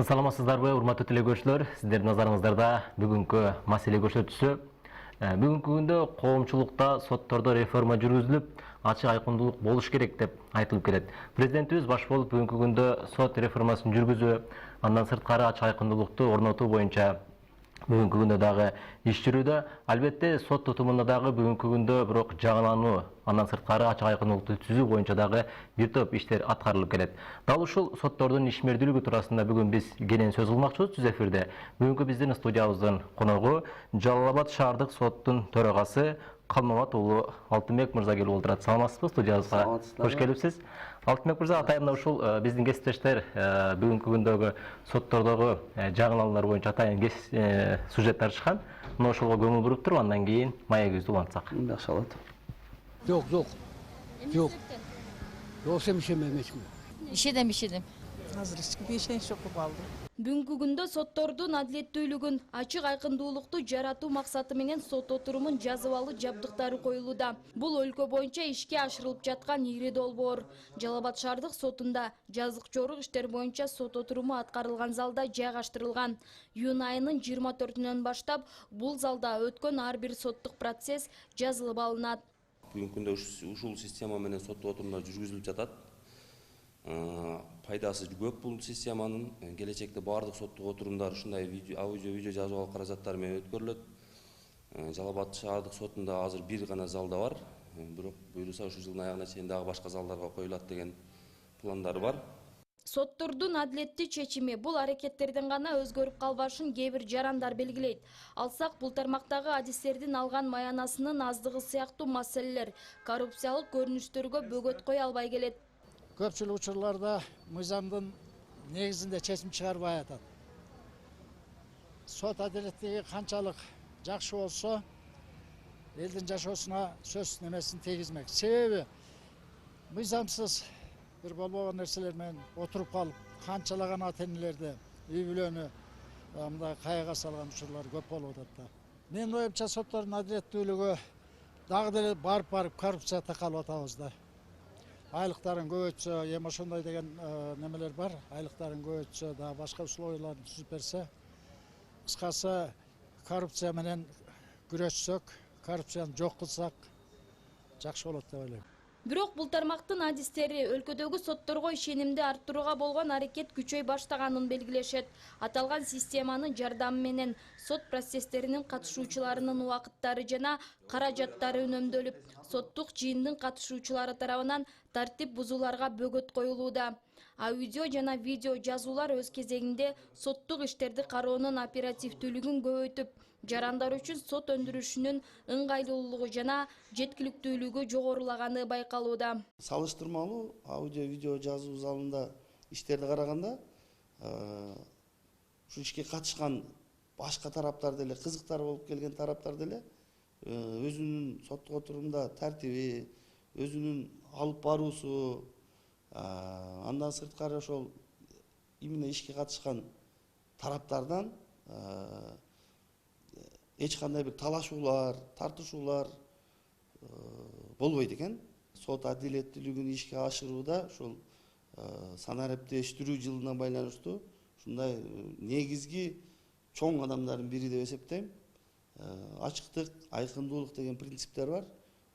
Саламатсыздарбы, урматтуу телекөрүүчүлөр, сиздердин назарыңыздарда бүгүнкү маселе көрсөтүүсү. Бүгүнкү күндө коомчулукта соттордо реформа жүргүзүлүп, ачык айкындуулук болуш керек деп айтылып келет. Президентибиз баш болуп бүгүнкү күндө сот реформасын жүргүзүү, андан сырткары ачык айкындуулукту орнотуу боюнча бүгүнкү күндө дагы иш жүрүүдө. Албетте сот тутумунда дагы бүгүнкү күндө бирок жаңылануу, андан сырткары ачык айкындуулукту түзүү боюнча дагы бир топ иштер аткарылып келет. Дал ушул соттордун ишмердүүлүгү туурасында бүгүн биз кенен сөз кылмакчыбыз түз эфирде. Бүгүнкү биздин студиябыздын коногу Жалал Абад шаардык соттун төрагасы Калмамат уулу Алтынбек мырза келип отурат. Саламатсызбы, студиябызга кош келипсиз. Алтынбек мырза, атайын ушул биздин кесиптештер бүгүнкү күндөгү соттордогу жаңыланулар боюнча атайын сюжеттер чыккан. Мына ошого көңүл буруп туруп, андан кийин маегибизди улантсак. Жакшы болот. Yok. Yoksa bir şey mehmetçim. Ишедем. Азыр эч кимге ишенич жок болуп калды. Бүгүнкү күндө соттордун адилеттүүлүгүн, ачык айкындуулукту жаратуу максаты менен сот отурумун жазып алуу жабдыктары коюлууда. Бул өлкө боюнча ишке ашырылып жаткан ири долбоор. Жалал Абад шаардык сотунда жазык жорук иштер боюнча сот отуруму аткарылган залда жайгаштырылган. Июнь айынын 24-нөн баштап бул залда өткөн ар бир соттук процесс жазылып алынат. Бүгүнкү күндө ушул система менен сот отурумдар жүргүзүлүп жатат. Пайдасы көп бул системанын. Келечекте баардык соттук отурумдар ушундай аудио видео жазып алуу каражаттары менен өткөрүлөт. Жалал Абад шаардык сотунда азыр бир гана залда бар. Бирок буюрса ушул жылдын аягына чейин дагы башка залдарга коюлат деген пландары бар. Соттордун адилеттүү чечими бул аракеттерден гана өзгөрүп калбашын кээ бир жарандар белгилейт. Алсак, бул тармактагы адистердин алган маянасынын аздыгы сыяктуу маселелер коррупциялык көрүнүштөргө бөгөт кое албай келет. Көпчүлүк учурларда мыйзамдын негизинде чечим чыгарбай атат. Сот адилеттиги канчалык жакшы болсо, элдин жашоосуна сөз немесин тийгизмек. Себеби мыйзамсыз бир болбогон нерселер менен отуруп калып, канчалаган ата-энелерди үй бүлөнү мындай кайгыга салган учурлар көп болуп атат да. Менин оюмча соттордун адилеттүүлүгү дагы деле барып коррупция такалып атабыз да. Айлыктарын көбөйтсө, эми ошондой деген немелер бар. Айлыктарын көбөйтсө, дагы башка условияларды түзүп берсе, кыскасы коррупция менен күрөшсөк, коррупцияны жок кылсак жакшы болот деп ойлойм. Бирок бул тармактын адистери өлкөдөгү сотторго ишенимди арттырууга болгон аракет күчөй баштаганын белгилешет. Аталган системанын жардамы менен сот процесстеринин катышуучуларынын убакыттары жана каражаттары үнөмдөлүп, соттук жыйындын катышуучулары тарабынан тартип бузууларга бөгөт коюлууда. Аудио жана видео жазуулар өз кезегинде соттук иштерди кароонун оперативдүүлүгүн көбөйтүп, жарандар үчүн сот өндүрүшүнүн ыңгайлуулугу жана жеткиликтүүлүгү жогорулаганы байкалууда. Салыштырмалуу аудио видео жазуу залында иштерди караганда ушу ишке катышкан башка тараптар деле, кызыктар болуп келген тараптар деле өзүнүн соттук отурумда тартиби, өзүнүн алып баруусу, андан сырткары ошол именно ишке катышкан тараптардан эч кандай бир талашуулар, тартышуулар болбойт экен. Сот адилеттүүлүгүн ишке ашырууда ушул санариптештирүү жылына байланыштуу ушундай негизги чоң кадамдардын бири деп эсептейм. Ачыктык, айкындуулук деген принциптер бар.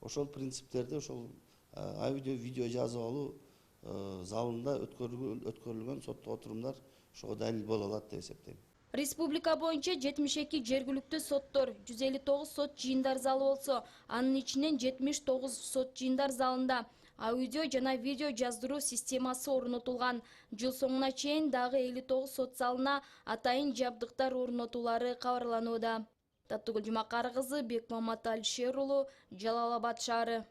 Ошол принциптерди ошол аудио видео жазып алуу залында өткөрүлгөн соттук отурумдар ошого далил боло алат деп эсептейм. Республика боюнча 72 жергиликтүү соттор, 159 сот жыйындар залы болсо, анын ичинен 79 сот жыйындар залында аудио жана видео жаздыруу системасы орнотулган. Жыл соңуна чейин дагы 59 сот залына атайын жабдыктар орнотуулары кабарланууда. Таттыгүл Жумакар кызы, Бекмамат Алишер уулу, Жалал Абад шаары.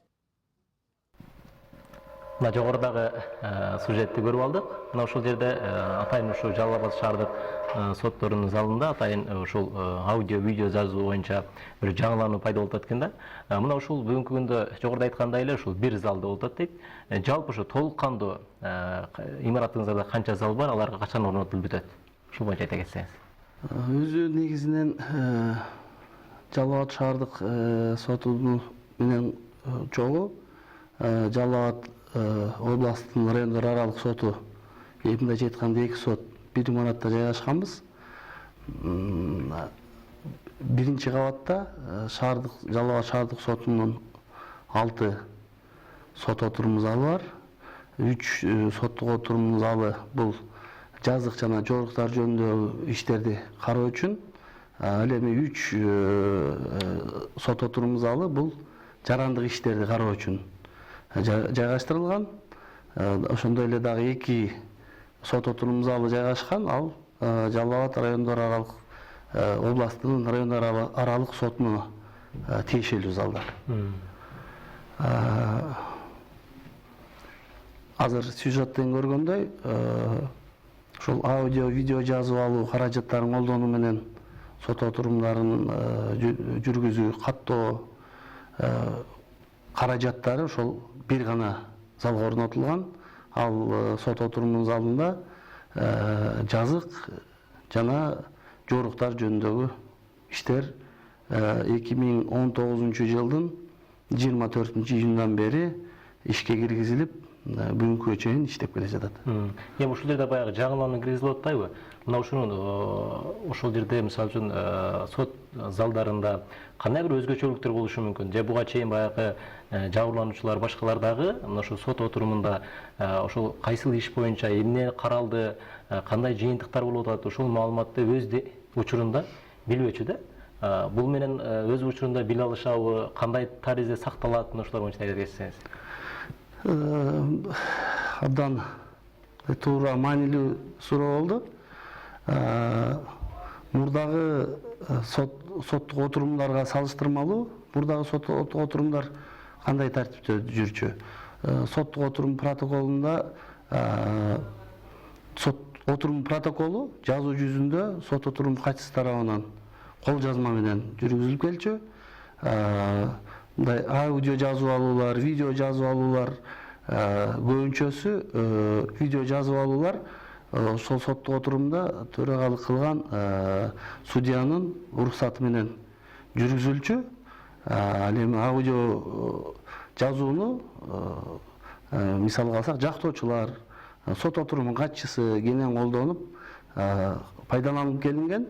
Мына жогорудагы сюжетти көрүп алдык. Мына ушул жерде атайын ушу Жалал Абад шаардык сотторунун залында атайын ушул аудио видео жазуу боюнча бир жаңылануу пайда болуп аткан да. Мына ушул бүгүнкү күндө жогоруда айткандай эле ушул бир залда болуп атат дейт. Жалпы ушу толук кандуу имаратыңызда канча зал бар, аларга качан орнотулуп бүтөт? Ушул боюнча айта кетсеңиз. Өзү негизинен Жалал Абад шаардык сотунун менен чогуу Жалал Абад областтын райондор аралык соту эпинде жетканда 2 сот бир имаратта жайгашканбыз. Биринчи кабатта Жалал Абад шаардык сотунун 6 сот отурум залы бар. 3 соттук отурум залы бул жазык жана жоруктар жөнүндөгү иштерди кароо үчүн. Ал эми 3 сот отурум залы бул жарандык иштерди кароо үчүн жайгаштырылган. Ошондой эле дагы 2 сот отурум залы жайгашкан. Ал Жалал Абад райондор аралык областынын райондор аралык сотуна тиешелүү залдар. Азыр сюжеттен көргөндөй, ошол аудио, видео жазып алуу каражаттарын колдонуу менен сот отурумдарын жүргүзүү, каттоо каражаттары ошол бир гана залга орнотулган. Ал сот отурумунун залында жазык жана жоруктар жөнүндөгү иштер 2019 жылдын 24-июндан бери ишке киргизилип, бүгүнкүгө чейин иштеп келе жатат. Эми ушул жерде баягы жаңылануу киргизилип атпайбы? Мына ушунун ошол жерде мисалы үчүн сот залдарында кандай бир өзгөчөлүктөр болушу мүмкүн? Же буга чейин баягы жабырлануучулар башкалар дагы мына ушул сот отурумунда ошол кайсыл иш боюнча эмне каралды, кандай жыйынтыктар болуп атат, ошол маалыматты өз учурунда билбечү да? Бул менен өз учурунда биле алышабы, кандай таризде сакталат, мына ушулар боюнча айта кетсеңиз. Абдан туура, маанилүү суроо болду. Мурдагы соттук отурумдарга салыштырмалуу, мурдагы соттук отурумдар кандай тартипте жүрчү? Соттук отурум протоколунда сот отурум протоколу жазуу жүзүндө сот отурум катчысы тарабынан кол жазма менен жүргүзүлүп келчү. Аудио жазып алуулар, видео жазып алуулар көбүнчөсү видео жазып алуулар ошол соттук отурумда төрагалык кылган судьянын уруксаты менен жүргүзүлчү. Ал эми аудио жазууну мисалга алсак, жактоочулар, сот отурумунун катчысы кенен колдонуп пайдаланып келинген.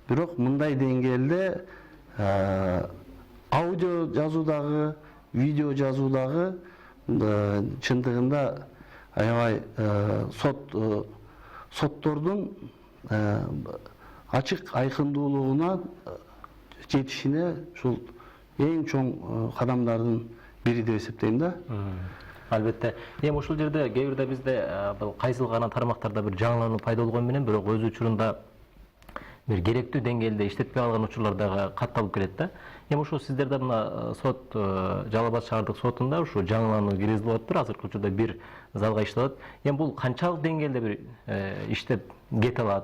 Бирок мындай деңгээлде аудио жазуудагы, видео жазуудагы чындыгында аябай соттордун ачык айкындуулугуна жетишине ушул эң чоң кадамдардын бири деп эсептейм да. Албетте. Эми ушул жерде кээ бирде бизде бул кайсыл гана тармактарда бир жаңылануу пайда болгон менен, бирок өз учурунда бир керектүү деңгээлде иштетпей калган учурлар дагы катталып келет да. Эми ушул сиздерде мына сот Жалал Абад шаардык сотунда ушул жаңылануу киргизилип атыптыр. Азыркы учурда бир залга иштеп атат. Эми бул канчалык деңгээлде бир иштеп кете алат?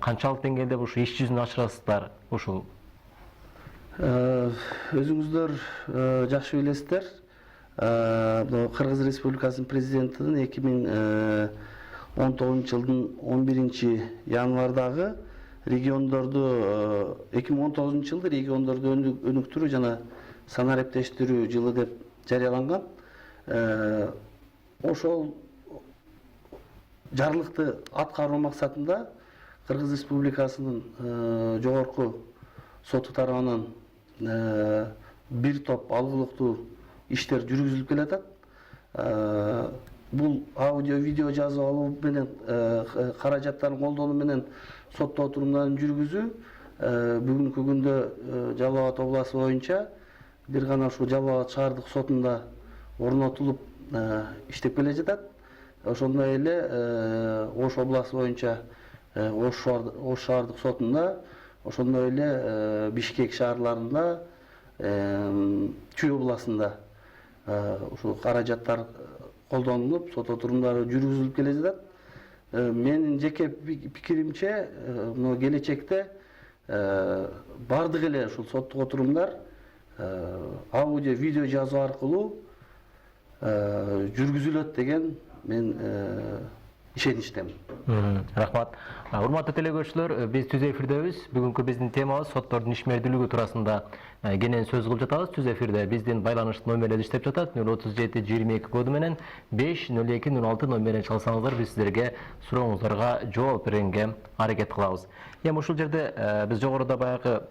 Канчалык деңгээлде ушул иш жүзүн ашырасыздар ушул? Өзүңүздөр жакшы билесиздер. Кыргыз Республикасынын президентинин 2019 жылдын 11 январдагы региондорду 2019 жылды региондорду өнүктүрүү жана санариптештирүү жылы деп жарыяланган. Ошол жарлыкты аткаруу максатында Кыргыз Республикасынын жогорку соту тарабынан бир топ алгылыктуу иштер жүргүзүлүп келатат. Бул аудио, видео жазып алуу менен каражаттарын колдонуу менен сотто отурумдарын жүргүзүү бүгүнкү күндө Жалал Абад областы боюнча бир гана ушул Жалал Абад шаардык сотунда орнотулуп иштеп келе жатат. Ошондой эле Ош областы боюнча Ош шаардык сотунда, ошондой эле Бишкек шаарларында, Чүй областында ушул каражаттар колдонулуп, сот отурумдары жүргүзүлүп келе жатат. Менин жеке пикиримче, мына келечекте бардык эле ушул соттук отурумдар аудио, видео жазуу аркылуу жүргүзүлөт деген мен ишеничтемин. Рахмат. Урматтуу телекөрүүчүлөр, биз түз эфирдебиз. Бүгүнкү биздин темабыз соттордун ишмердүүлүгү туурасында кенен сөз кылып жатабыз. Түз эфирде биздин байланыш номерлери иштеп жатат. 037 22 коду менен 502 06 номерин чалсаңыздар, биз сиздерге сурооңуздарга жооп бергенге аракет кылабыз. Эми ушул жерде биз жогоруда баягы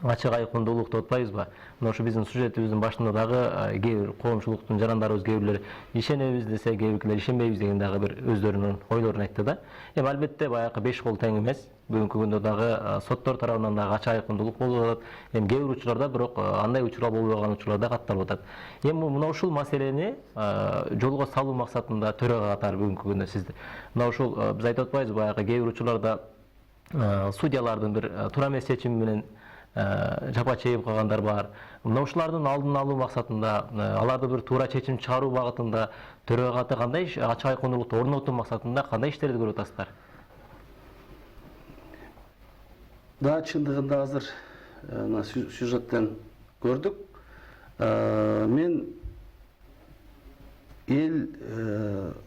ачык айкындуулукту отпайбызбы? Мына ушу биздин сюжетибиздин башында дагы кээ бир коомчулуктун жарандарыбыз кээ бирлер ишенебиз десе, кээ бирлер ишенбейбиз деген дагы бир өздөрүнүн ойлорун айтты да. Эми албетте баягы 5 кол тең эмес. Бүгүнкү күндө дагы соттор тарабынан дагы ачык айкындуулук болуп атат. Эми кээ бир учурларда бирок андай учурлар болбогон учурлар да катталып атат. Эми мына ушул маселени жолго салуу максатында төрага катары бүгүнкү күндө сизди мына ушул биз айтып атпайбызбы, баягы кээ бир учурларда судьялардын бир туура эмес чечими менен жапа чегип калгандар бар. Мына ушулардын алдын алуу максатында, аларды бир туура чечим чыгаруу багытында төрага каты кандай ачык айкындуулукту орнотуу максатында кандай иштерди көрүп атасыздар? Да, чындыгында азыр мына сюжеттен көрдүк. Мен эл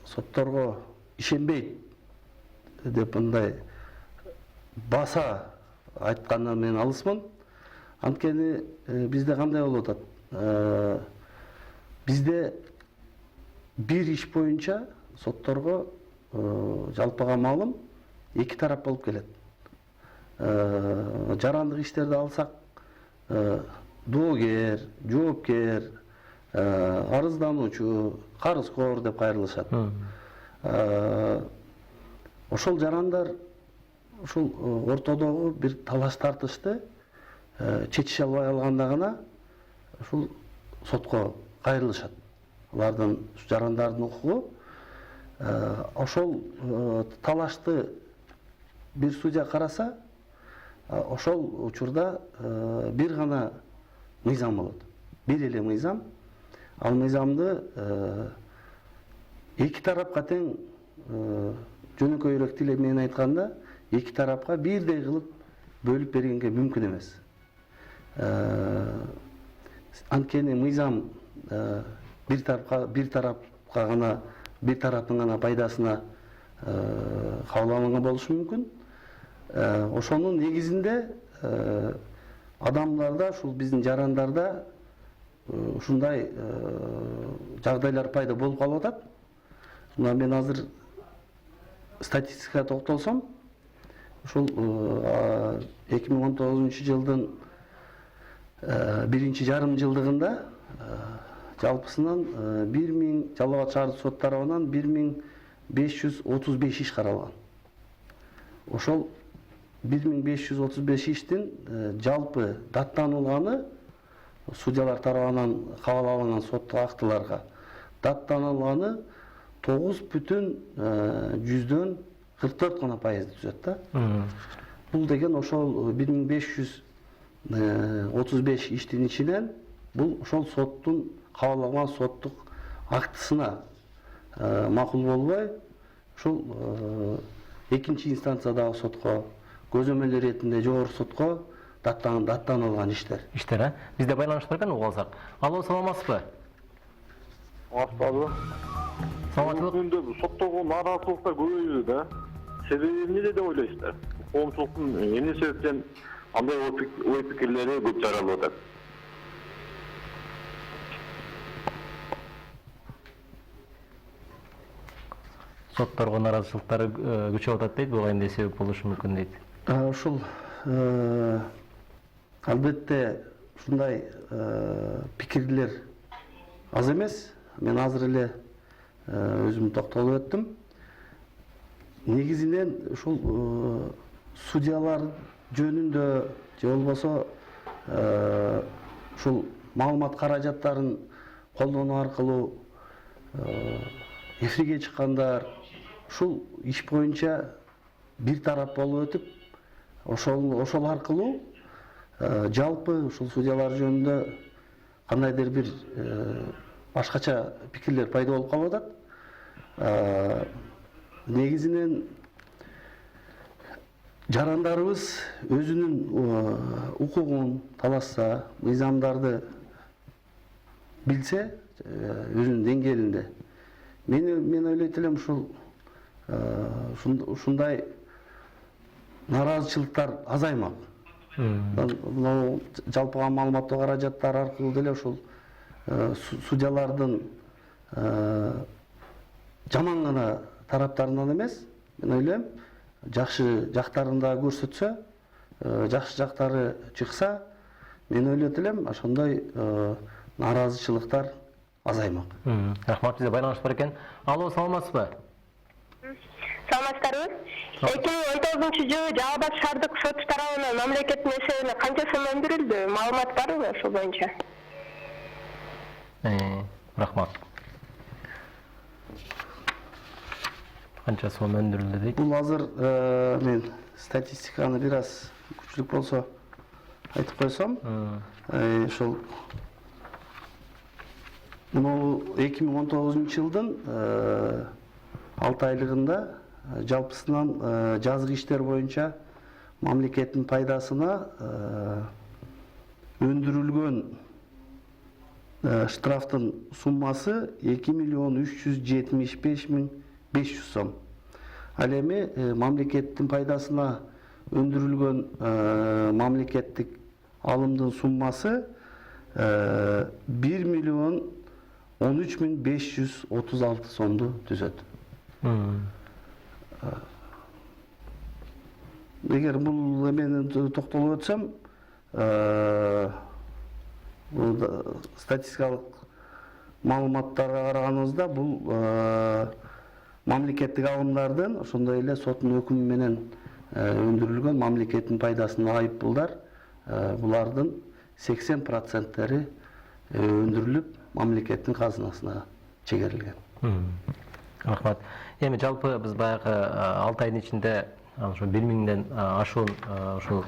сотторго ишенбейт деп мындай баса айткандан мен алысмын. Анткени бизде кандай болуп атат? Бизде бир иш боюнча сотторго жалпыга маалым эки тарап болуп келет. Жарандык иштерди алсак, доогер, жоопкер, арыздануучу, карызкор деп кайрылышат. Ошол жарандар ушул ортодогу бир талаш тартышты чечише албай калганда гана ушул сотко кайрылышат. Алардын жарандардын укугу ошол талашты бир судья караса, ошол учурда бир гана мыйзам болот. Бир эле мыйзам. Ал мыйзамды эки тарапка тең, жөнөкөйрөөк тил менен айтканда, эки тарапка бирдей кылып бөлүп бергенге мүмкүн эмес. Анткени мыйзам бир тарапка гана, бир тараптын гана пайдасына кабыл алынган болушу мүмкүн. Ошонун негизинде адамдарда, ушул биздин жарандарда ушундай жагдайлар пайда болуп калып атат. Мына мен азыр статистикага токтолсом, ушул 2019 жылдын биринчи жарым жылдыгында жалпысынан 1000 Жалал Абад шаардык сот тарабынан 1535 иш каралган. Ошол 1535 иштин жалпы даттанулганы судьялар тарабынан кабыл алынган соттук актыларга даттанулганы 9,44 гана пайызды түзөт да. Бул деген ошол 1535 иштин ичинен бул ошол соттун кабыл алган соттук актысына макул болбой, ушул экинчи инстанциядагы сотко, көзөмөл иретинде жогорку сотко даттанылган иштер. Иштер, бизде байланыш бар экен, угуп алсак. Алло, саламатсызбы? Аспабы. Саламаттык. Бүгүндө соттогу нааразычылыктар көбөйдү да. Себеби эмне деп ойлойсуздар? Коомчулуктун эмне себептен андай ой пикирлери көп жаралып атат? Сотторго нааразычылыктар күчөп атат дейт, буга эмне себеп болушу мүмкүн дейт. Ушул албетте ушундай пикирлер аз эмес. Мен азыр эле өзүм токтолуп өттүм. Негизинен ушул судьялар жөнүндө же болбосо ушул маалымат каражаттарын колдонуу аркылуу эфирге чыккандар, ушул иш боюнча бир тарап болуп өтүп, ошол аркылуу жалпы ушул судьялар жөнүндө кандайдыр бир башкача пикирлер пайда болуп калып атат. Негизинен жарандарыбыз өзүнүн укугун талашса, мыйзамдарды билсе, өзүнүн деңгээлинде. Мен ойлойт элем ушул ушундай нараазычылыктар азаймак. Мына жалпыга маалыматтоо каражаттары аркылуу деле ушул судьялардын жаман гана тараптарынан эмес, мен ойлойм, жакшы жактарын да көрсөтсө, жакшы жактары чыкса, мен ойлойт элем, ошондой нараазычылыктар азаймак. Рахмат, бизде байланыш бар экен. Алло, саламатсызбы? Саламатсыздарбы? 2019-жылы Жалал Абад шаардык сот тарабынан мамлекеттин эсебине канча сом өндүрүлдү? Маалымат барбы ошол боюнча? Рахмат. Канча сом өндүрүлдү дейт? Бул азыр мен статистиканы бир аз күчүлүк болсо айтып койсом, ошол 2019-жылдын 6 айлыгында жалпысынан жазгы иштер боюнча мамлекеттин пайдасына өндүрүлгөн штрафтын суммасы 2.375.500 сом. Ал эми мамлекеттин пайдасына өндүрүлгөн мамлекеттик алымдын суммасы 1.13.536 сомду түзөт. Эгер бул эмени токтолуп өтсөм, статистикалык маалыматтарга караганыбызда бул мамлекеттик алымдардын, ошондой эле соттун өкүмү менен өндүрүлгөн мамлекеттин пайдасына айыппулдар, булардын 80% өндүрүлүп мамлекеттин казынасына чегерилген. Рахмат. Эми жалпы биз баягы 6 айдын ичинде ошо 1000ден ашуун ушул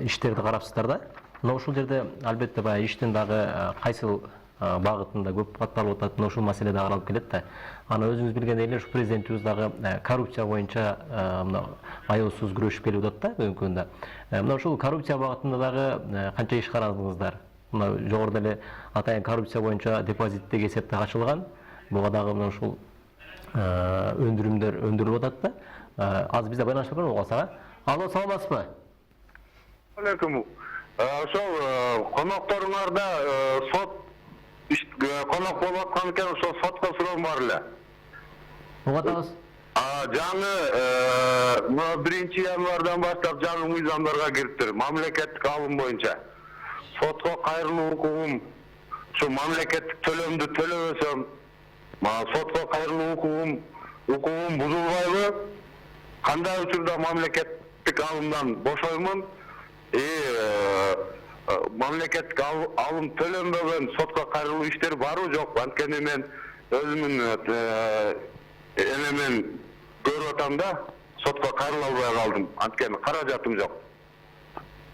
иштерди карапсыздар да. Мына ушул жерде албетте баягы иштин дагы кайсыл багытында көп катталып атат, ушул маселе да каралып келет да. Аны өзүңүз билгендей эле ушу президентибиз дагы коррупция боюнча мына аеусуз күрөшүп келип атат да бүгүнкү күндө. Мына ушул коррупция багытында дагы канча иш карадыңыздар? Мына жогоруда эле атайын коррупция боюнча депозиттеги эсептер ачылган. Буга дагы мына ушул өндүрүмдөр өндүрүлүп атат да. Азыр бизде байланыш бар болсо. Алло, саламатсызбы? Алейкум. Ошол конокторуңарда сот конок болуп аткан экен, ошол сотко суроом бар эле. Угатабыз. Жаңы 1-январдан баштап жаңы мыйзамдарга кириптир. Мамлекеттик алым боюнча сотко кайрылуу укугум, ушу мамлекеттик төлөмдү төлөбөсөм, сотко кайрылуу укугум бузулбайбы? Кандай учурда мамлекеттик алымдан бошоймун? Мамлекеттик алым төлөнбөгөн сотко кайрылуу иштер барбы жокпу? Анткени мен өзүмүн энемен көрүп атам да, сотко кайрыла албай калдым. Анткени каражатым жок.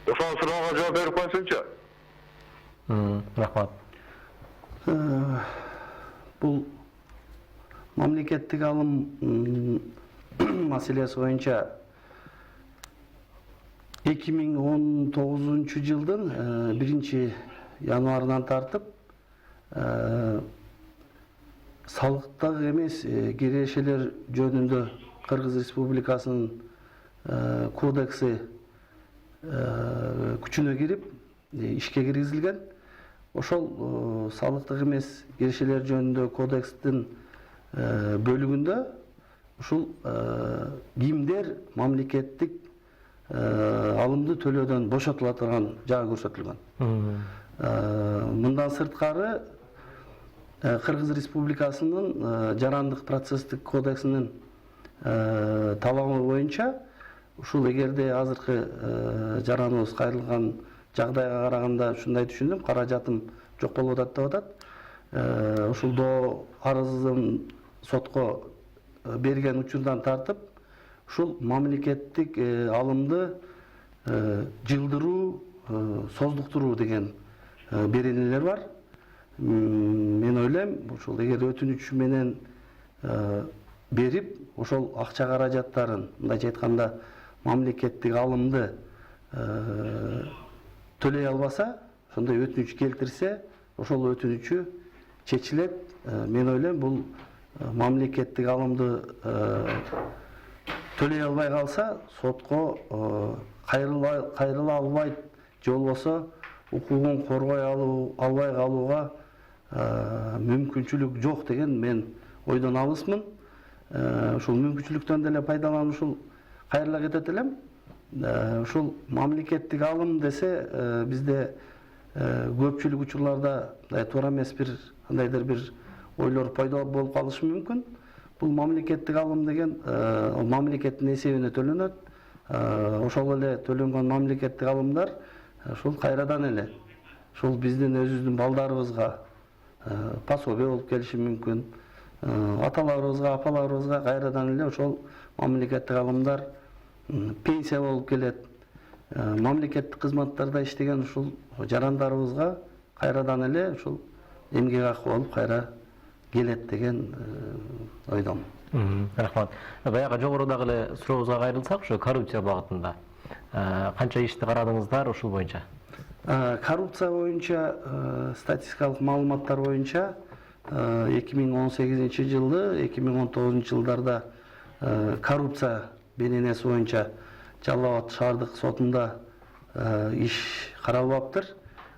Ошол суроого жооп берип койсунчу. Рахмат. Бул мамлекеттик алым маселеси боюнча 2019-жылдын 1-январынан тартып салыктык эмес кирешелер жөнүндө Кыргыз Республикасынын кодекси күчүнө кирип ишке киргизилген. Ошол салыктык эмес кирешелер жөнүндө кодекстин бөлүгүндө ушул кимдер мамлекеттик алымды төлөөдөн бошотула турган жагы көрсөтүлгөн. Мындан сырткары Кыргыз Республикасынын жарандык процесстик кодексинин талабы боюнча ушул эгерде азыркы жараныбыз кайрылган жагдайга караганда ушундай түшүндүм, каражатым жок болуп атат деп атат. Ушулдо арызын сотко берген учурдан тартып ушул мамлекеттик алымды жылдыруу, создуктуруу деген беренелер бар. Мен ойлойм, ушул эгер өтүнүч менен берип, ошол акча каражаттарын, мындайча айтканда, мамлекеттик алымды төлөй албаса, ошондой өтүнүч келтирсе, ошол өтүнүчү чечилет. Мен ойлойм, бул мамлекеттик алымды төлөй албай калса, сотко кайрыла албайт, же болбосо укугун коргой албай калууга мүмкүнчүлүк жок деген мен ойдон алысмын. Ушул мүмкүнчүлүктөн деле пайдаланып ушул кайрыла кетет элем. Ушул мамлекеттик алым десе, бизде көпчүлүк учурларда туура эмес кандайдыр бир ойлор пайда болуп калышы мүмкүн. Бул мамлекеттик алым деген мамлекеттин эсебине төлөнөт. Ошол эле төлөнгөн мамлекеттик алымдар ушул кайрадан эле ушул биздин өзүбүздүн балдарыбызга пособие болуп келиши мүмкүн. Аталарыбызга, апаларыбызга кайрадан эле ошол мамлекеттик алымдар пенсия болуп келет. Мамлекеттик кызматтарда иштеген ушул жарандарыбызга кайрадан эле ушул эмгек акы болуп кайра келет деген ойдомун. Рахмат. Баягы жогорудагы эле сурообузга кайрылсак, ушу коррупция багытында канча ишти карадыңыздар ушул боюнча? Коррупция боюнча статистикалык маалыматтар боюнча 2018 жылы, 2019 жылдарда коррупция бененеси боюнча Жалал Абад шаардык сотунда иш каралбаптыр.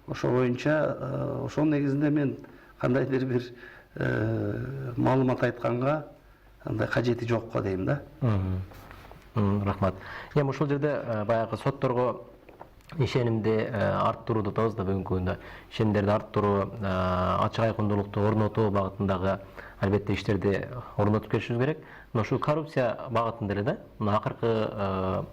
Ошо боюнча ошол негизинде мен кандайдыр бир маалымат айтканга андай кажети жок го дейм да. Рахмат. Эми ушул жерде баягы сотторго ишенимди арттырууду атабыз да бүгүнкү күндө. Ишенимдерди арттыруу, ачык айкындуулукту орнотуу багытындагы албетте иштерди орнотуп келишибиз керек. Мына ушул коррупция багытында эле да, мына акыркы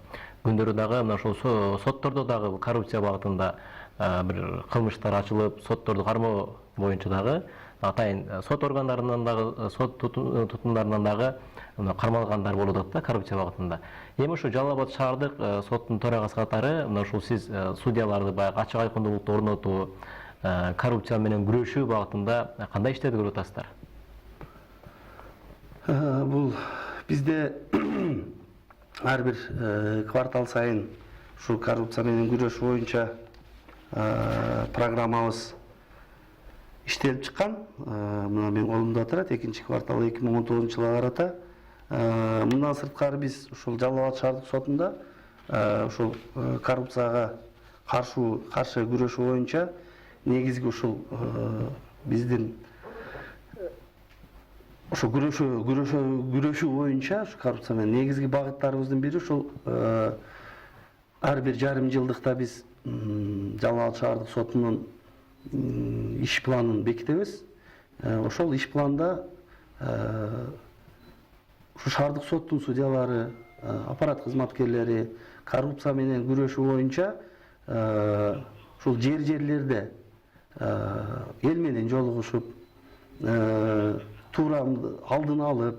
күндөрү дагы мына ушул соттордо дагы коррупция багытында бир кылмыштар ачылып, сотторду кармоо боюнча дагы атайын сот органдарынан дагы, сот тутумдарынан дагы кармалгандар болуп атат да коррупция багытында. Эми ушу Жалал Абад шаардык соттун төрагасы катары мына ушул сиз судьяларды баягы ачык айкындуулукту орнотуу, коррупция менен күрөшүү багытында кандай иштерди көрүп атасыздар? Бул бизде ар бир квартал сайын ушул коррупция менен күрөшүү боюнча программабыз иштелип чыккан. Мына менин колумда турат, 2-квартал 2019 жылга карата. Мындан сырткары биз ушул Жалал Абад шаардык сотунда ушул коррупцияга каршы күрөшүү боюнча негизги ушул биздин ошо күрөшүү боюнча ушу коррупция менен негизги багыттарыбыздын бири ушул ар бир жарым жылдыкта биз Жалал Абад шаардык сотунун иш планын бекитебиз. Ошол иш планда ушу шаардык соттун судьялары, аппарат кызматкерлери коррупция менен күрөшүү боюнча ушул жерлерде эл менен жолугушуп, туура алдын алып,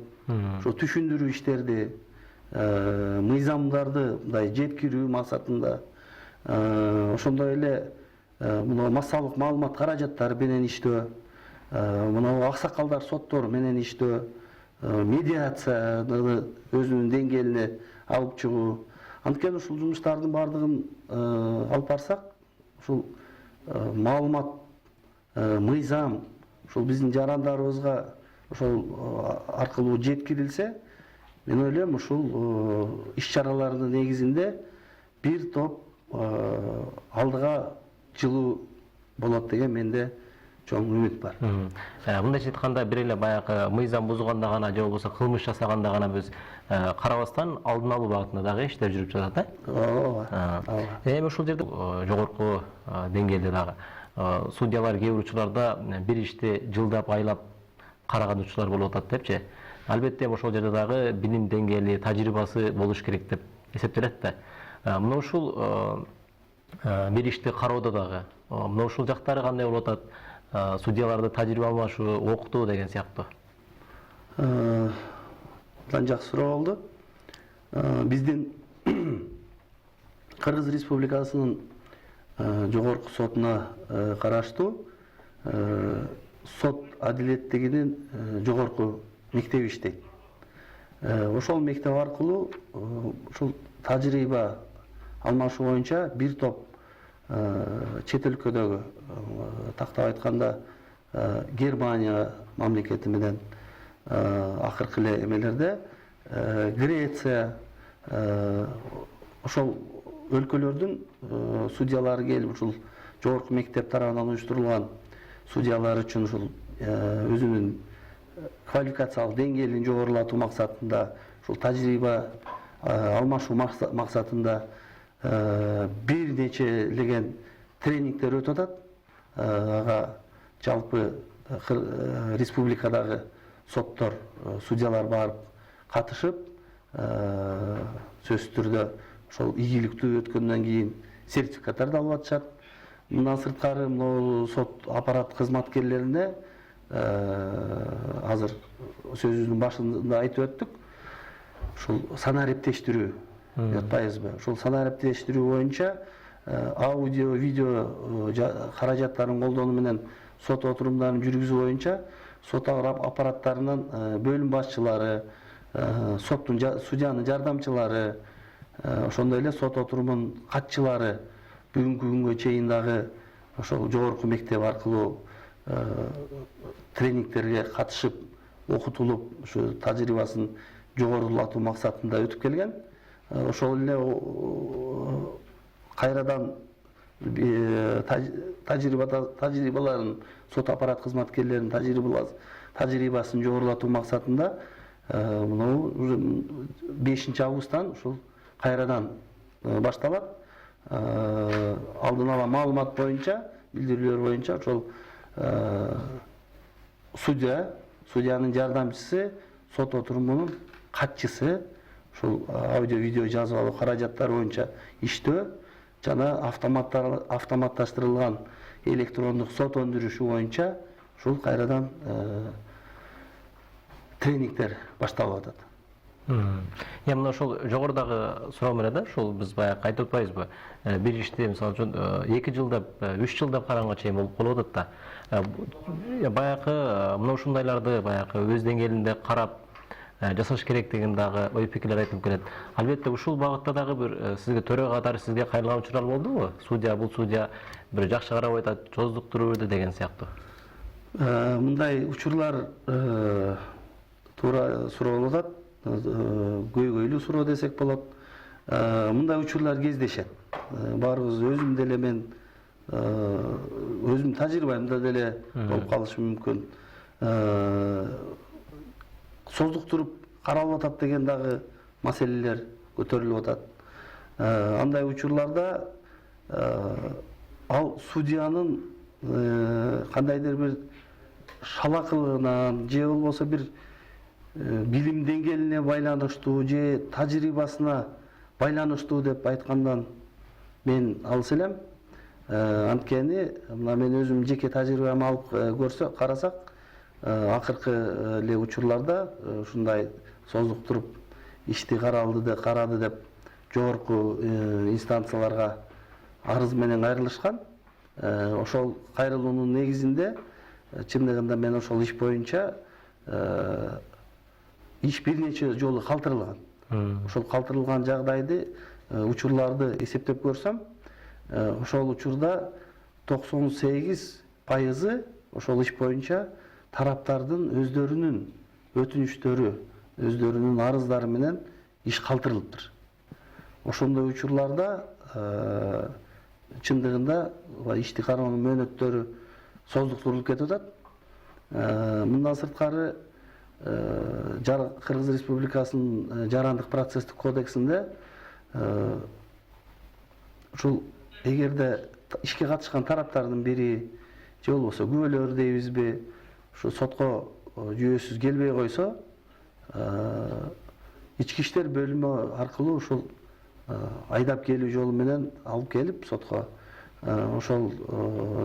ошо түшүндүрүү иштерди, мыйзамдарды мындай жеткирүү максатында, ошондой эле мына массалык маалымат каражаттары менен иштөө, мына аксакалдар соттор менен иштөө, медиацияны өзүнүн деңгээлине алып чыгуу. Анткени ушул жумуштардын баардыгын алып барсак, ушул маалымат, мыйзам ушул биздин жарандарыбызга ошол аркылуу жеткирилсе, мен ойлойм ушул иш-чаралардын негизинде бир топ алдыга жылуу болот деген менде чоң үмүт бар. Мындайча айтканда бир эле баягы мыйзам бузганда гана же болбосо кылмыш жасаганда гана биз карабастан алдын алуу багытында дагы иштер жүрүп жатат, э? Ооба. Эми ушул жерде жогорку деңгээлде дагы судьялар кээ бир учурларда бир ишти жылдап айлап караган учурлар болуп атат депчи. Албетте ошол жерде дагы билим деңгээли, тажрыйбасы болуш керек деп эсептелет да. Мына ушул бир ишти кароодо дагы мына ушул жактары кандай болуп атат? Судьяларды тажрыйба алмашуу, окутуу деген сыяктуу. Мындан жакшы суроо болду. Биздин Кыргыз Республикасынын жогорку сотуна караштуу сот адилеттигинин жогорку мектеби иштейт. Ошол мектеп аркылуу ушул тажрыйба алмашуу боюнча бир топ чет өлкөдөгү тактап айтканда Германия мамлекети менен акыркы эле эмелерде Греция ошол өлкөлөрдүн судьялары келип ушул жогорку мектеп тарабынан уюштурулган судьялар үчүн ушул өзүнүн квалификациялык деңгээлин жогорулатуу максатында ушул тажрыйба алмашуу максатында бир нечелеген тренингдер өтүп атат. Ага жалпы республикадагы соттор, судьялар барып катышып, сөзсүз түрдө ошол ийгиликтүү өткөндөн кийин сертификаттарды алып атышат. Мындан сырткары могу сот аппарат кызматкерлерине азыр сөзүбүздүн башында айтып өттүк. Ушул санаа эптештирүү деп атпайбызбы? Ушул санаа эптештирүү боюнча аудио, видео каражаттарын колдонуу менен сот отурумдарын жүргүзүү боюнча сот аппараттарынын бөлүм башчылары, соттун судьянын жардамчылары, ошондой эле сот отурумунун катчылары бүгүнкү күнгө чейин дагы ошол жогорку мектеп аркылуу тренингтерге катышып, окутулуп, ушу тажрыйбасын жогорулатуу максатында өтүп келген. Ошол эле кайрадан тажрыйбаларын, сот аппарат кызматкерлеринин тажрыйбасын жогорулатуу максатында мынау 5 августтан ушул кайрадан башталат. Алдын ала маалымат боюнча, билдирүүлөр боюнча ошол судьянын жардамчысы, сот отурумунун катчысы ушул аудио видео жазып алуу каражаттары боюнча иштөө жана автоматташтырылган электрондук сот өндүрүшү боюнча ушул кайрадан тренингдер башталып атат. Мына ошол жогорудагы суроо менен да, ошол биз баягы айтып атпайбызбы? Бир ишти мисалы үчүн 2 жыл деп, 3 жыл деп караганга чейин болуп калып атат да. Баягы мына ушундайларды баягы өз деңгээлинде карап жасаш керектигин дагы ой пикирлер айтылып келет. Албетте ушул багытта дагы бир сизге төрө катары сизге кайрылган учурлар болдубу? Бул судья бир жакшы карап атат, чоздуктуруп берди деген сыяктуу. Мындай учурлар туура суроо атат. Көйгөйлүү суроо десек болот. Мындай учурлар кездешет. Баарыбыз өзүм деле мен өзүм тажрыйбамда деле болуп калышы мүмкүн. Создуктуруп каралып атат деген дагы маселелер көтөрүлүп атат. Андай учурларда ал судьянын кандайдыр бир шалакылыгынан же болбосо бир билим деңгээлине байланыштуу же тажрыйбасына байланыштуу деп айткандан мен алыс элем. Анткени мына мен өзүм жеке тажрыйбамды алып карасак, акыркы эле учурларда ушундай создуктуруп ишти карады деп жогорку инстанцияларга арыз менен кайрылышкан. Ошол кайрылуунун негизинде чындыгында мен ошол иш боюнча иш бир нече жолу калтырылган. Ошол калтырылган жагдайды, учурларды эсептеп көрсөм, ошол учурда 98% ошол иш боюнча тараптардын өздөрүнүн өтүнүчтөрү, өздөрүнүн арыздары менен иш калтырылыптыр. Ошондой учурларда чындыгында ишти кароонун мөөнөттөрү создуктурулуп кетип атат. Мындан сырткары Кыргыз Республикасынын жарандык процесстик кодексинде ушул эгерде ишке катышкан тараптардын бири же болбосо күбөлөр дейбизби, ушу сотко жүйөсүз келбей койсо, ички иштер бөлүмү аркылуу ушул айдап келүү жолу менен алып келип сотко ошол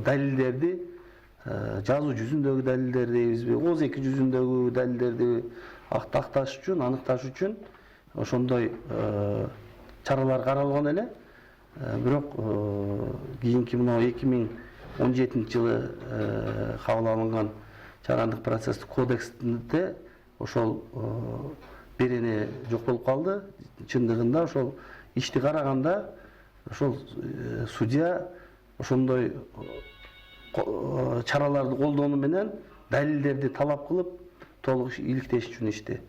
далилдерди, жазуу жүзүндөгү далилдер дейбизби, ооз эки жүзүндөгү далилдерди акташ үчүн, аныкташ үчүн ошондой чаралар каралган эле. Бирок кийинки мына 2017 жылы кабыл алынган жарандык процесстик кодексинде ошол берене жок болуп калды. Чындыгында ошол ишти караганда ошол судья ошондой чараларды колдонуу менен далилдерди талап кылып, толук иликтеш үчүн ишти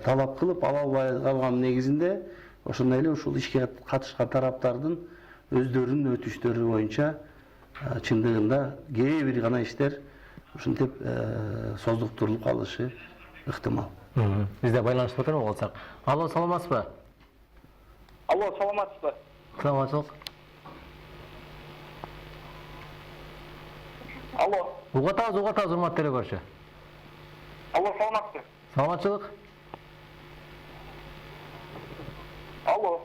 талап кылып ала албай калган негизинде ошондой эле ушул ишке катышкан тараптардын өздөрүнүн өтүштөрү боюнча чындыгында кээ бир гана иштер ушинтип создуктурулуп калышы ыктымал. Бизде байланышып отурбу болсак. Алло, саламатсызбы? Алло, саламатсызбы? Саламатчылык. Алло. Угатабыз, урматтуу телекөрүүчү. Алло, саламатсызбы? Саламатчылык. Алло.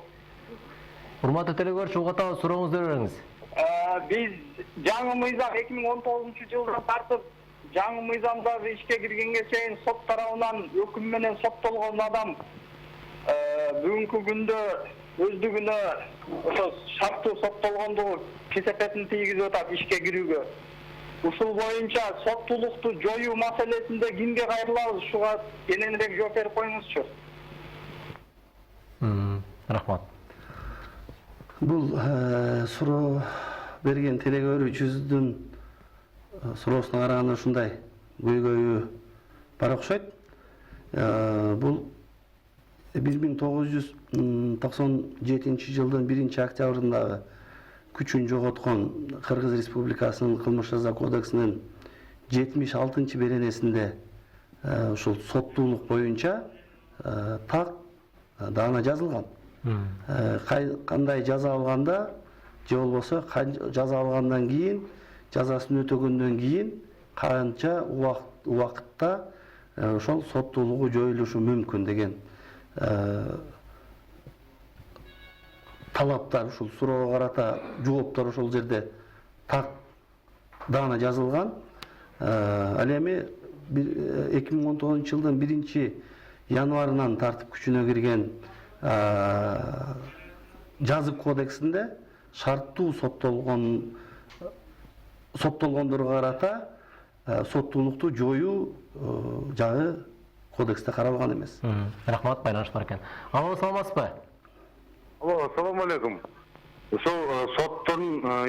Урматтуу телекөрүүчү, угатабыз, сурооңузду бериңиз. Biz жаңы мыйзам 2019-жылдан тартып, жаңы мыйзамдагы ишке киргенге чейин сот тарабынан өкүм менен соттолгон адам бүгүнкү күндө өздүгүнө ошо шарттуу соттолгондугу кесепетин тийгизип атат ишке кирүүгө. Ушул боюнча соттуулукту жоюу маселесинде кимге кайрылабыз? Ушуга кененирээк жооп берип коюңузчу. Рахмат. Бул суроо берген телекөрүүчүбүздүн суроосуна караганда ушундай көйгөйү бар окшойт. Бул 1997 жылдын 1-октябрындагы күчүн жоготкон Кыргыз Республикасынын Кылмыш жаза кодексинин 76 беренесинде ушул соттуулук боюнча так даана жазылган. Кандай жаза алганда же болбосо жаза алгандан кийин жазасын өтөгөндөн кийин канча убакытта ошол соттуулугу жоюлушу мүмкүн деген талаптар, ушул суроого карата жооптор ошол жерде так даана жазылган. Ал эми 2019 жылдын 1-январынан тартып күчүнө кирген жазык кодексинде шарттуу соттолгондорго карата соттуулукту жоюу жагы кодексте каралган эмес. Рахмат, байланыш бар экен. Алло, саламатсызбы? Алло, ассаламу алейкум. Ошол соттун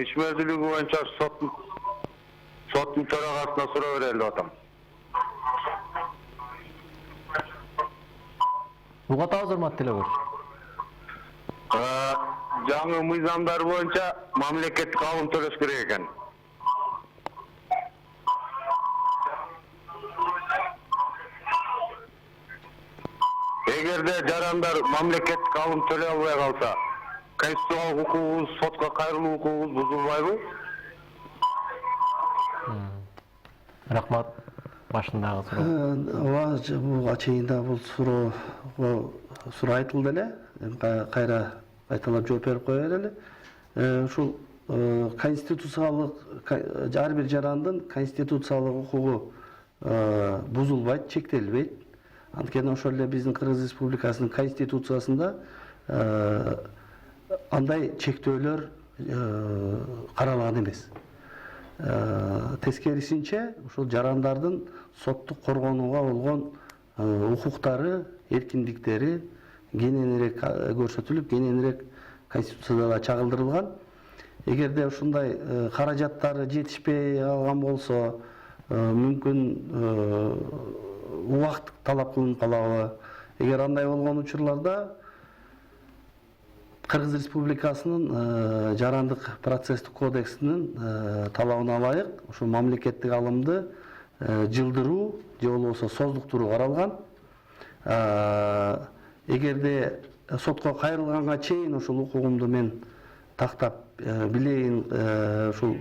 иш мезгилиги боюнча соттун төрагасына суроо берели деп атам. Угатабыз, урматтуу телекөрүүчү. Жаңы мыйзамдар боюнча мамлекеттик алым төлөш керек экен. Эгерде жарандар мамлекеттик алым төлөй албай калса, конституциялык укугубуз, сотко кайрылуу укугубуз бузулбайбы? Рахмат. Башындагы суроо. Ооба, бул чейинде бул суроо айтылды эле. Кайра кайталап жооп берип кое берели. Ушул конституциялык ар бир жарандын конституциялык укугу бузулбайт, чектелбейт. Анткени ошол эле биздин Кыргыз Республикасынын конституциясында андай чектөөлөр каралган эмес. Тескерисинче ушул жарандардын соттук коргонууга болгон укуктары, эркиндиктери кененирээк көрсөтүлүп, кененирээк конституцияда чагылдырылган. Эгерде ушундай каражаттары жетишпей калган болсо, мүмкүн убакыт талап кылынып калабы? Эгер андай болгон учурларда Кыргыз Республикасынын жарандык процесстик кодексинин талабына ылайык ушул мамлекеттик алымды жылдыруу же болбосо создуктуруу каралган. Эгерде сотко кайрылганга чейин ушул укугумду мен тактап билейин, ушул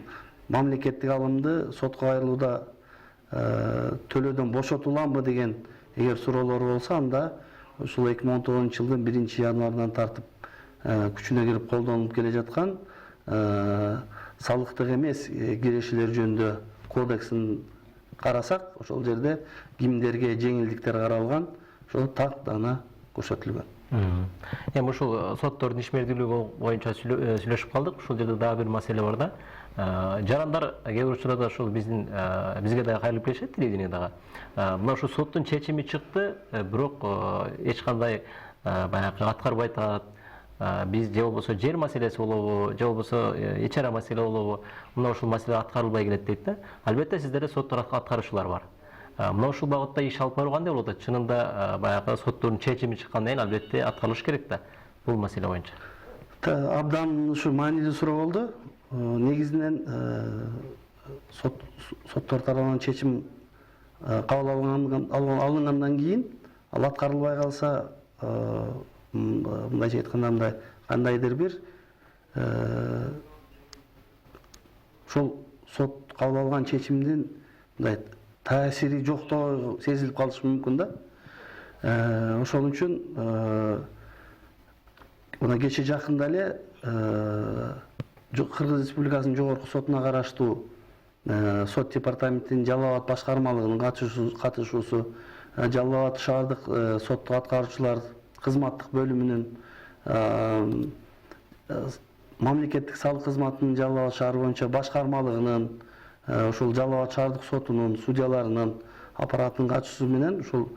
мамлекеттик алымды сотко кайрылууда төлөөдөн бошотуламбы деген эгер суроолор болсо, анда ушул 2019 жылдын 1-январынан тартып күчүнө кирип колдонулуп келе жаткан салыктык эмес кирешелер жөнүндө кодексин карасак, ошол жерде кимдерге жеңилдиктер каралган, ошол так даана көрсөтүлгөн. Эми ушул соттордун иш мезгилиги боюнча сүйлөшүп калдык. Ушул жерде дагы бир маселе бар да. Жарандар кээ бир учурда ушул бизге дагы кайрылып келишет, телевидениедагы. Мына ушу соттун чечими чыкты, бирок эч кандай баягы аткарбай атат. Биз же болбосо жер маселеси болобу, же болбосо эч ара маселе болобу, мына ушул маселе аткарылбай келет дейт да. Албетте сиздерде соттор аткарышуулар бар. Мына ушул багытта иш алып баруу кандай болот? Чынында баягы соттордун чечими чыккандан кийин албетте аткарылыш керек да бул маселе боюнча. Абдан ушу маанилүү суроо болду. Негизинен соттор тарабынан чечим кабыл алынгандан кийин ал аткарылбай калса, мындайча айтканда мындай кандайдыр бир ошол сот кабыл алган чечимдин мындай таасири жоктоо сезилип калышы мүмкүн да. Ошон үчүн мына кече жакында эле Кыргыз Республикасынын жогорку сотуна караштуу сот департаментинин Жалал Абад башкармалыгынын катышуусу, Жалал Абад шаардык соттук аткаруучулар кызматтык бөлүмүнүн, мамлекеттик салык кызматынын Жалал Абад шаары боюнча башкармалыгынын, ушул Жалал Абад шаардык сотунун судьяларынын аппаратынын катышуусу менен ушул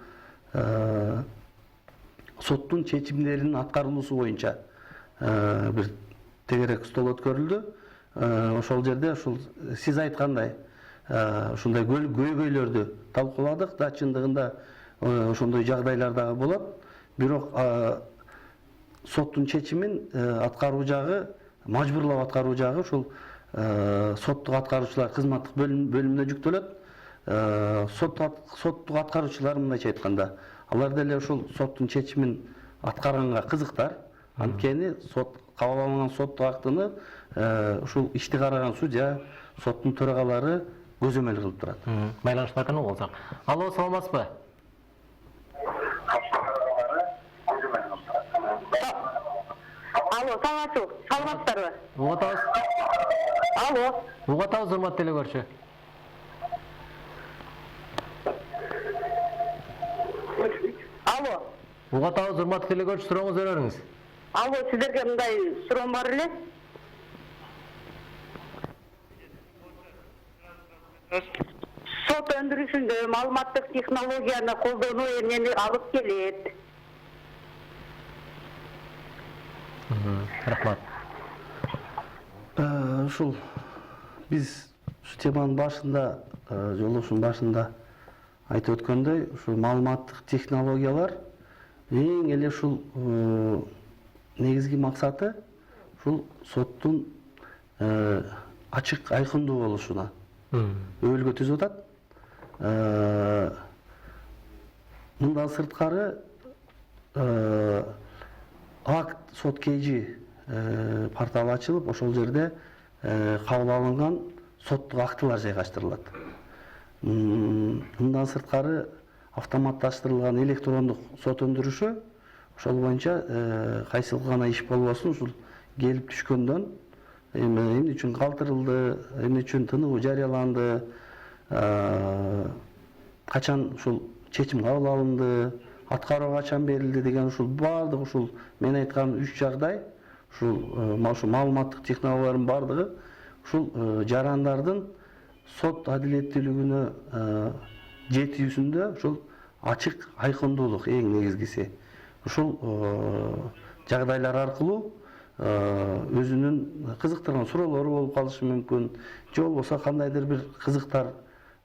соттун чечимдеринин аткарылуусу боюнча бир тегерек стол өткөрүлдү. Ошол жерде ушул сиз айткандай ушундай көйгөйлөрдү талкууладык да, чындыгында ошондой жагдайлар дагы болот. Бирок соттун чечимин аткаруу жагы, мажбурлап аткаруу жагы ушул соттук аткаруучулар кызматтык бөлүмүнө жүктөлөт. Соттук аткаруучулар мындайча айтканда, алар деле ушул соттун чечимин аткарганга кызыктар. Анткени сот кабыл алынган соттук актыны ушул ишти караган судья, соттун төрагалары көзөмөл кылып турат. Байланыш бар экен болсак. Алло, саламатсызбы? Алло, саламатсыздарбы? Угатабыз. Алло. Угатабыз, урматтуу эле көрчү. Алло. Угатабыз, урматтуу эле көрчү, сурооңузду бериңиз. Алло, сиздерге мындай суроом бар эле. Сот өндүрүшүндө маалыматтык технологияны колдонуу эмнени алып келет? Рахмат. Ушул биз теманын башында, жолугушуунун башында айтып өткөндөй, ушул маалыматтык технологиялар эң эле ушул негизги максаты ушул соттун ачык, айкындуу болушуна өбөлгө түзүп атат. Мындан сырткары акт сот кейжи порталы ачылып, ошол жерде кабыл алынган соттук актылар жайгаштырылат. Мындан сырткары автоматташтырылган электрондук сот өндүрүшү, ошол боюнча кайсыл гана иш болбосун, ушул келип түшкөндөн эмне үчүн калтырылды, эмне үчүн тыныгуу жарыяланды, качан ушул чечим кабыл алынды, аткаруу качан берилди деген ушул баардык ушул мен айткан 3 жагдай, ушул маалыматтык технологиялардын баардыгы ушул жарандардын сот адилеттүүлүгүнө жетүүсүндө ушул ачык, айкындуулук эң негизгиси. Ушул жагдайлар аркылуу өзүнүн кызыктырган суроолору болуп калышы мүмкүн, же болбосо кандайдыр бир кызыктар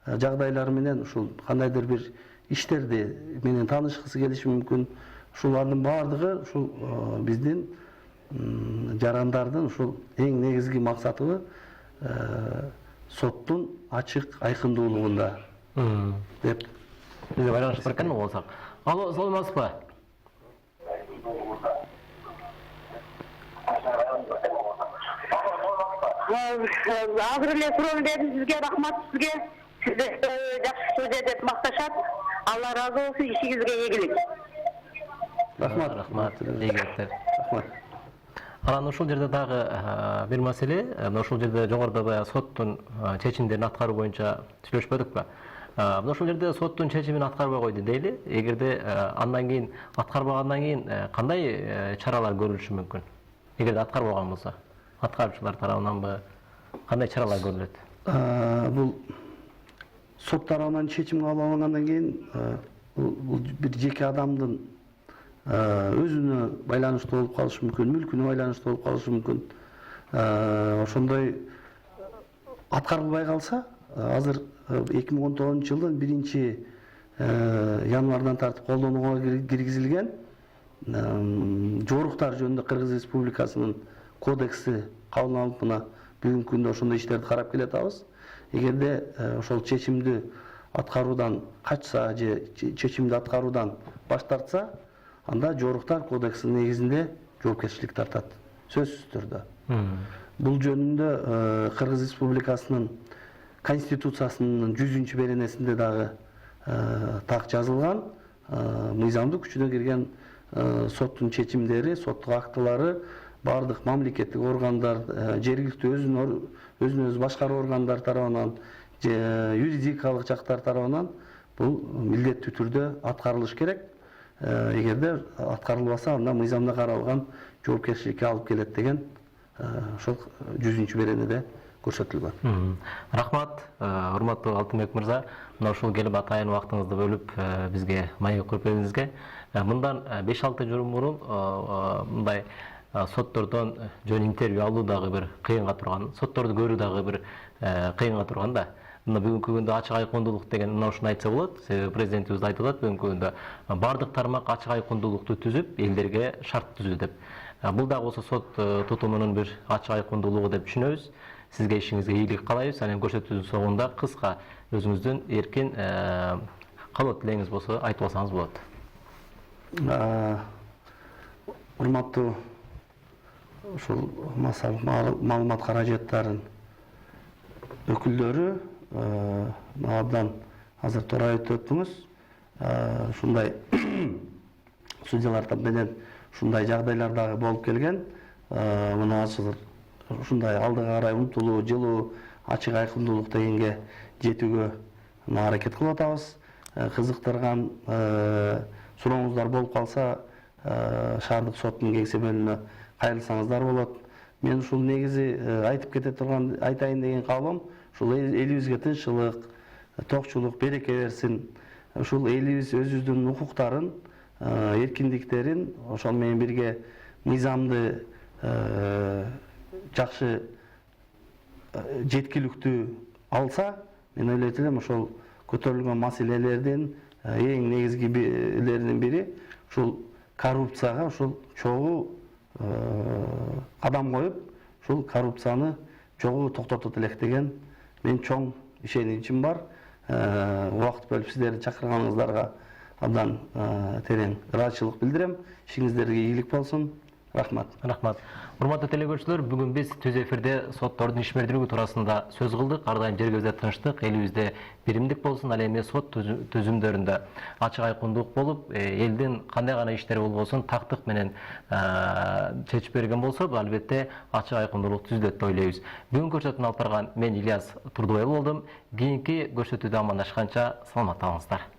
жагдайлар менен ушул кандайдыр бир иштерди менен таанышкысы келиши мүмкүн. Ушулардын баардыгы ушул биздин жарандардын ушул эң негизги максаты соттун ачык, айкындуулугунда деп Бизде байланыш бар экен болсак. Алло, саламатсызбы? Азыр эле суроо бердим сизге, рахмат сизге. Сизде жакшы судья деп макташат. Алла ыраазы болсун, ишиңизге ийгилик. Рахмат, ийгиликтер. Рахмат. Анан ушул жерде дагы бир маселе, ушул жерде жогоруда баягы соттун чечимдерин аткаруу боюнча сүйлөшпөдүкпү? Мына ушул жерде соттун чечимин аткарбай койду дейли. Эгерде андан кийин аткарбагандан кийин кандай чаралар көрүлүшү мүмкүн? Эгерде аткарбаган болсо, аткаруучулар тарабынан кандай чаралар көрүлөт? Бул сот тарабынан чечим кабыл алынгандан кийин бул бир жеке адамдын өзүнө байланыштуу болуп калышы мүмкүн, мүлкүнө байланыштуу болуп калышы мүмкүн. Ошондой аткарылбай калса, азыр 2019 жылдын 1 январдан тартып колдонууга киргизилген жоруктар жөнүндө Кыргыз Республикасынын кодекси кабыл алынып мына бүгүнкү күндө ошондой иштерди карап келатабыз. Эгерде ошол чечимди аткаруудан качса же чечимди аткаруудан баш тартса, анда жоруктар кодексинин негизинде жоопкерчилик тартат. Сөзсүз түрдө. Бул жөнүндө Кыргыз Республикасынын Конституциясынын 100 беренесинде дагы так жазылган, мыйзамдуу күчүнө кирген соттун чечимдери, соттук актылары бардык мамлекеттик органдар, жергиликтүү өзүн өзү башкаруу органдар тарабынан, юридикалык жактар тарабынан бул милдеттүү түрдө аткарылыш керек. Эгерде аткарылбаса, анда мыйзамда каралган жоопкерчиликке алып келет деген ошол 100 беренеде көрсөтүлгөн. Рахмат, урматтуу Алтынбек мырза, мына ушул келип атайын убактыңызды бөлүп бизге маек коюп берүүңүзгө. Мындан 5-6 жыл мурун мындай соттордон жөн интервью алуу дагы бир кыйынга турган, сотторду көрүү дагы бир кыйынга турган да. Мына бүгүнкү күндө ачык айкындуулук деген мына ушуну айтса болот. Себеби президентибиз айтып атат бүгүнкү күндө бардык тармак ачык айкындуулукту түзүп, элдерге шарт түзүү деп. Бул дагы болсо сот тутумунун бир ачык айкындуулугу деп түшүнөбүз. Сизге ишиңизге ийгилик каалайбыз. Анан көрсөтүүнүн соңунда кыска өзүңүздүн эркин каалоо тилегиңиз болсо айтып алсаңыз болот. Урматтуу ушул маалымат каражаттарын өкүлдөрү, абдан азыр туура айтып өттүңүз. Ушундай судьялар менен ушундай жагдайлар дагы болуп келген. Мына азыр ушундай алдыга карай умтулуу, жылуу, ачык айкындуулук дегенге жетүүгө аракет кылып атабыз. Кызыктырган сурооңуздар болуп калса, шаардык соттун кеңсе бөлүмүнө кайрылсаңыздар болот. Мен ушул негизи айтып кете турган, айтайын деген каалоом, ушул элибизге тынччылык, токчулук, береке берсин. Ушул элибиз өзүбүздүн укуктарын, эркиндиктерин ошол менен бирге мыйзамды жакшы жеткиликтүү алса, мен ойлойт элем ошол көтөрүлгөн маселелердин эң негизгилеринин бири ушул коррупцияга ушул чогуу кадам коюп, ушул коррупцияны чогуу токтотот элек деген мен чоң ишеничим бар. Убакыт бөлүп сиздерди чакырганыңыздарга абдан терең ыраазычылык билдирем. Ишиңиздерге ийгилик болсун. Рахмат. Рахмат. Урматтуу телекөрүүчүлөр, бүгүн биз түз эфирде соттордун ишмердүүлүгү туурасында сөз кылдык. Ар дайым жергибизде тынчтык, элибизде биримдик болсун. Ал эми сот түзүмдөрүндө ачык айкындуулук болуп, элдин кандай гана иштери болбосун тактык менен чечип берген болсо, бул албетте ачык айкындуулук түзүлөт деп ойлойбуз. Бүгүн көрсөтүүнү алып барган мен Ильяс Турдубай болдум. Кийинки көрсөтүүдө амандашканча саламатта калыңыздар.